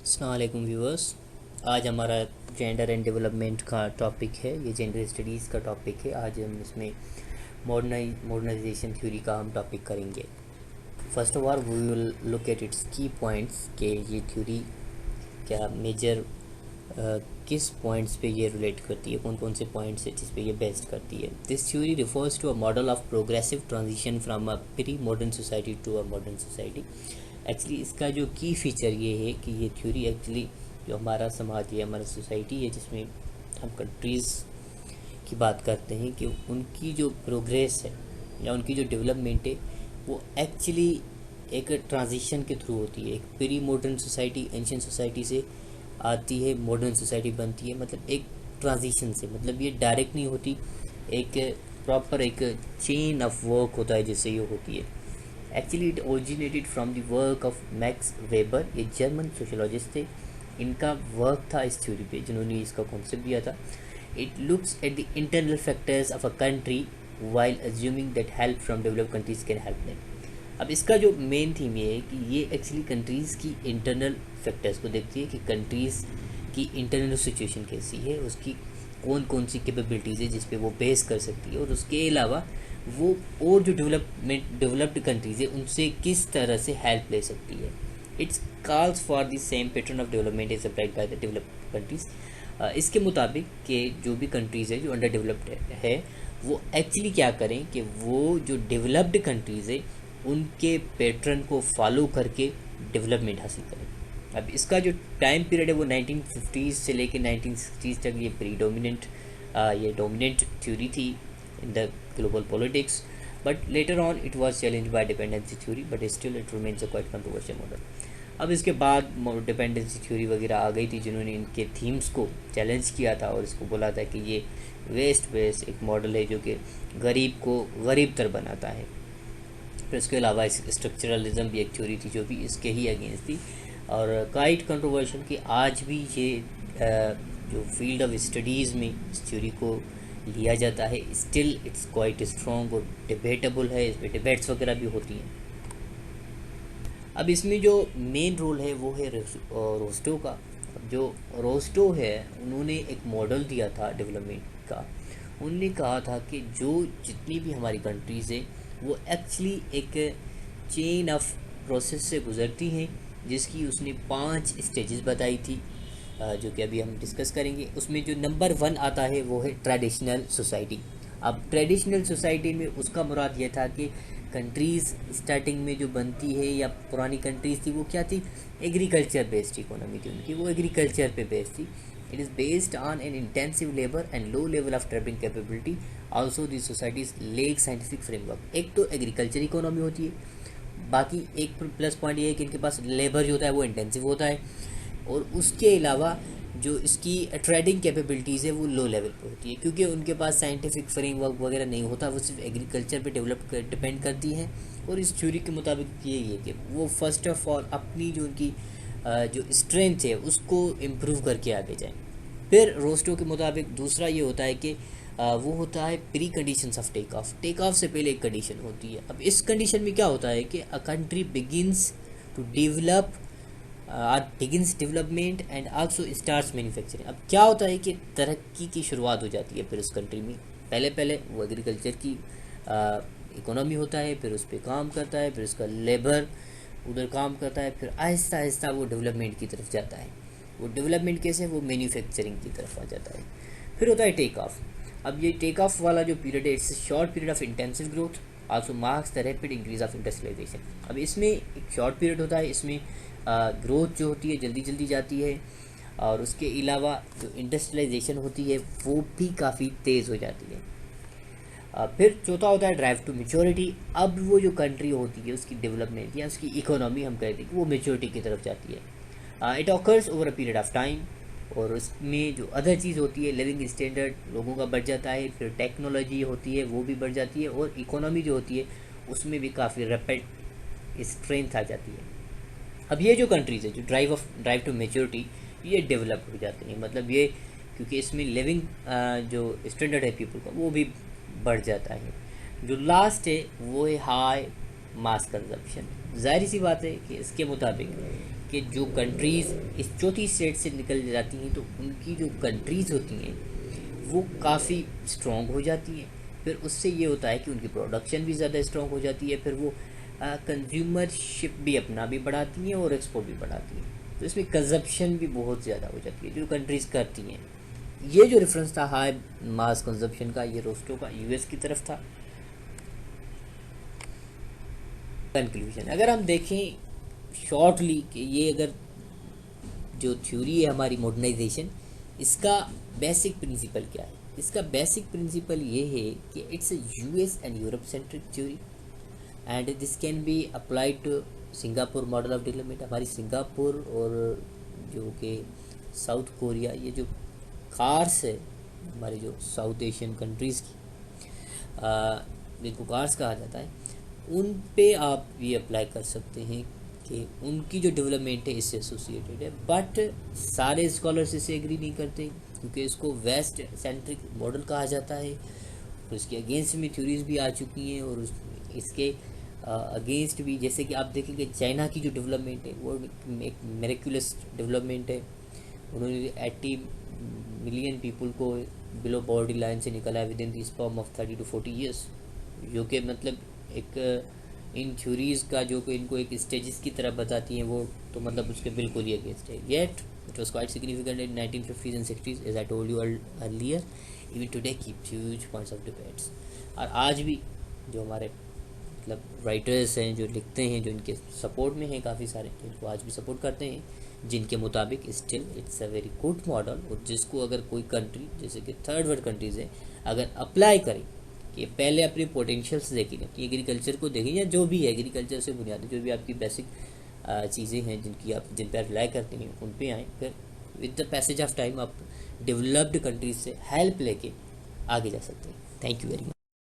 अस्सलाम वालेकुम व्यूअर्स। आज हमारा जेंडर एंड डेवलपमेंट का टॉपिक है। ये जेंडर स्टडीज़ का टॉपिक है। आज हम इसमें मॉडर्नाइजेशन थ्योरी का हम टॉपिक करेंगे। First of all we will look at its key points के ये थ्योरी क्या मेजर किस पॉइंट्स पे ये रिलेट करती है, कौन कौन से पॉइंट्स है जिस पे ये बेस्ड करती है। This theory refers to a model of progressive transition from a pre modern society to a modern society. Actually इसका जो की फीचर ये है कि ये थ्योरी एक्चुअली जो हमारा समाज है, हमारा सोसाइटी है, जिसमें हम कंट्रीज़ की बात करते हैं कि उनकी जो प्रोग्रेस है या उनकी जो डेवलपमेंट है वो एक्चुअली एक ट्रांजिशन के थ्रू होती है। एक pre modern society ancient society से आती है, मॉडर्न सोसाइटी बनती है, मतलब एक ट्रांजिशन से, मतलब ये डायरेक्ट नहीं होती। एक प्रॉपर एक चेन ऑफ वर्क होता है जिससे ये होती है। Actually it originated from the work of max weber. ये जर्मन सोशोलॉजिस्ट थे। इनका वर्क था इस थ्योरी पे, जिन्होंने इसका कॉन्सेप्ट दिया था। It looks at the internal factors of a country while assuming that help from develop countries can help them. अब इसका जो मेन थीम ये है कि ये एक्चुअली कंट्रीज़ की इंटरनल फैक्टर्स को देखती है कि कंट्रीज़ की इंटरनल सिचुएशन कैसी है, उसकी कौन कौन सी कैपेबिलिटीज़ है जिस पे वो बेस कर सकती है, और उसके अलावा वो और जो डेवलप्ड कंट्रीज़ है उनसे किस तरह से हेल्प ले सकती है। It's calls for the same pattern of development is applied by the developed countries. इसके मुताबिक कि जो भी कंट्रीज़ है जो अंडर डेवलप्ड है वो एक्चुअली क्या करें कि वो जो डेवलप्ड कंट्रीज़ है उनके पैटर्न को फॉलो करके डेवलपमेंट हासिल करें। अब इसका जो टाइम पीरियड है वो 1950s से लेके 1960s तक ये ये डोमिनेंट थ्योरी थी in the global politics. But later on it was challenge by dependency theory, but still it remains a quite controversial model. अब इसके बाद डिपेंडेंसी थ्योरी वगैरह आ गई थी जिन्होंने इनके थीम्स को चैलेंज किया था और इसको बोला था कि ये वेस्ट बेस्ड एक मॉडल है जो कि गरीब को गरीब तर बनाता है। फिर इसके अलावा स्ट्रक्चरलिज्म भी एक थ्योरी थी जो भी इसके ही अगेंस्ट थी और क्वाइट कंट्रोवर्शियल कि आज भी ये जो फील्ड ऑफ स्टडीज़ में इस थ्योरी को लिया जाता है। स्टिल इट्स क्वाइट स्ट्रॉन्ग और डिबेटेबल है, इस पर डिबेट्स वगैरह भी होती हैं। अब इसमें जो मेन रोल है वो है रोस्टो का। अब जो रोस्टो है उन्होंने एक मॉडल दिया था डेवलपमेंट का। उन्होंने कहा था कि जो जितनी भी हमारी कंट्रीज़ है वो एक्चुअली एक चेन ऑफ प्रोसेस से गुज़रती हैं, जिसकी उसने 5 स्टेजेस बताई थी जो कि अभी हम डिस्कस करेंगे। उसमें जो नंबर 1 आता है वो है ट्रेडिशनल सोसाइटी। अब ट्रेडिशनल सोसाइटी में उसका मुराद ये था कि कंट्रीज़ स्टार्टिंग में जो बनती है या पुरानी कंट्रीज़ थी वो क्या थी, एग्रीकल्चर बेस्ड इकोनॉमी थी उनकी, वो एग्रीकल्चर पे बेस्ड थी। It is based on an intensive labour and low level of trading capability. Also the societies lake scientific framework. एक तो एग्रीकल्चर इकोनॉमी होती है, बाकी एक प्लस पॉइंट ये है कि इनके पास लेबर जो होता है वो इंटेंसिव होता है, और उसके अलावा जो इसकी ट्रेडिंग कैपेबिलिटीज़ है वो लो लेवल पे होती है, क्योंकि उनके पास साइंटिफिक फ्रेमवर्क वगैरह नहीं होता, वो सिर्फ एग्रीकल्चर पे डिपेंड करती हैं। और इस थ्योरी के मुताबिक ये है कि वो फर्स्ट ऑफ ऑल अपनी जो उनकी जो स्ट्रेंथ है उसको इम्प्रूव करके आगे जाएँ। फिर रोस्टो के मुताबिक दूसरा ये होता है कि वो होता है pre conditions of take off. Take off से पहले एक कंडीशन होती है। अब इस कंडीशन में क्या होता है कि a country begins to develop begins development and also starts manufacturing. अब क्या होता है कि तरक्की की शुरुआत हो जाती है फिर उस कंट्री में। पहले पहले वो एग्रीकल्चर की इकोनॉमी होता है, फिर उस पर काम करता है, फिर उसका लेबर उधर काम करता है, फिर आहिस्ता आहिस्ता वो डेवलपमेंट की तरफ जाता है। वो डेवलपमेंट कैसे, वो मैन्युफैक्चरिंग की तरफ आ जाता है। फिर होता है टेक ऑफ। अब ये टेक ऑफ वाला जो पीरियड है it's short period of intensive growth also marks the rapid increase of industrialisation. अब इसमें एक शॉर्ट पीरियड होता है, इसमें ग्रोथ जो होती है जल्दी जल्दी जाती है, और उसके अलावा जो इंडस्ट्रियलाइजेशन होती है वो भी काफ़ी तेज़ हो जाती है। फिर चौथा होता है ड्राइव टू मेच्योरिटी। अब वो जो कंट्री होती है उसकी डेवलपमेंट या उसकी इकोनॉमी हम कहते हैं कि वो मेच्योरिटी की तरफ जाती है। It occurs over a period of time, और उसमें जो अदर चीज़ होती है लिविंग स्टैंडर्ड लोगों का बढ़ जाता है, फिर टेक्नोलॉजी होती है वो भी बढ़ जाती है, और इकोनॉमी जो होती है उसमें भी काफ़ी रैपिड स्ट्रेंथ आ जाती है। अब ये जो कंट्रीज़ है जो ड्राइव टू मेच्योरिटी ये डेवलप हो जाती हैं, मतलब ये क्योंकि इसमें लिविंग जो स्टैंडर्ड है पीपल का वो भी बढ़ जाता है। जो लास्ट है वो है हाई मास कंजप्शन। जाहिर सी बात है कि इसके मुताबिक कि जो कंट्रीज़ इस चौथी स्टेट से निकल जाती हैं तो उनकी जो कंट्रीज़ होती हैं वो काफ़ी स्ट्रॉन्ग हो जाती हैं। फिर उससे ये होता है कि उनकी प्रोडक्शन भी ज़्यादा स्ट्रॉन्ग हो जाती है, फिर वो कंज्यूमरशिप भी अपना भी बढ़ाती हैं और एक्सपोर्ट भी बढ़ाती हैं। तो इसमें कंजप्शन भी बहुत ज़्यादा हो जाती है जो कंट्रीज़ करती हैं। ये जो रेफरेंस था हाई मास कंजप्शन का, ये रोस्टो का यूएस की तरफ था। कंक्लूजन अगर हम देखें शॉर्टली कि ये अगर जो थ्योरी है हमारी मॉडर्नाइजेशन, इसका बेसिक प्रिंसिपल क्या है? इसका बेसिक प्रिंसिपल ये है कि it's a US and Europe centric theory and this can be applied to Singapore model of development. हमारी सिंगापुर और जो कि साउथ कोरिया, ये जो कार्स है हमारी जो साउथ एशियन कंट्रीज़ की, जिनको कार्स कहा जाता है, उन पे आप ये अप्लाई कर सकते हैं कि उनकी जो डेवलपमेंट है इससे एसोसिएटेड है। बट सारे स्कॉलर्स इससे एग्री नहीं करते क्योंकि इसको वेस्ट सेंट्रिक मॉडल कहा जाता है और इसके अगेंस्ट में थ्योरीज भी आ चुकी हैं। और इसके अगेंस्ट भी जैसे कि आप देखेंगे चाइना की जो डेवलपमेंट है वो एक मेरेक्युलस डेवलपमेंट है। उन्होंने 80 मिलियन पीपल को बिलो पॉवर्टी लाइन से निकाला है with in the span of 30 to 40 years, जो कि मतलब एक इन थ्योरीज़ का जो कि इनको एक स्टेजेस की तरह बताती हैं वो तो मतलब उसके बिल्कुल ही अगेंस्ट है। Yet it was quite significant in 1950s and 60s as I told you earlier. Even today keep huge points of debates. और आज भी जो हमारे मतलब राइटर्स हैं जो लिखते हैं, जो इनके सपोर्ट में हैं काफ़ी सारे, जिनको आज भी सपोर्ट करते हैं, जिनके मुताबिक still it's a very good model. और जिसको अगर कोई कंट्री जैसे कि थर्ड वर्ल्ड कंट्रीज़ हैं अगर अप्लाई करें कि पहले अपने पोटेंशियल्स देखें, अपनी एग्रीकल्चर को देखें या जो भी है एग्रीकल्चर से बुनियादी जो भी आपकी बेसिक चीज़ें हैं जिन पर रिलाई करते हैं उन पे आएँ, फिर with the passage of time आप डेवलप्ड कंट्रीज से हेल्प लेके आगे जा सकते हैं। Thank you very much.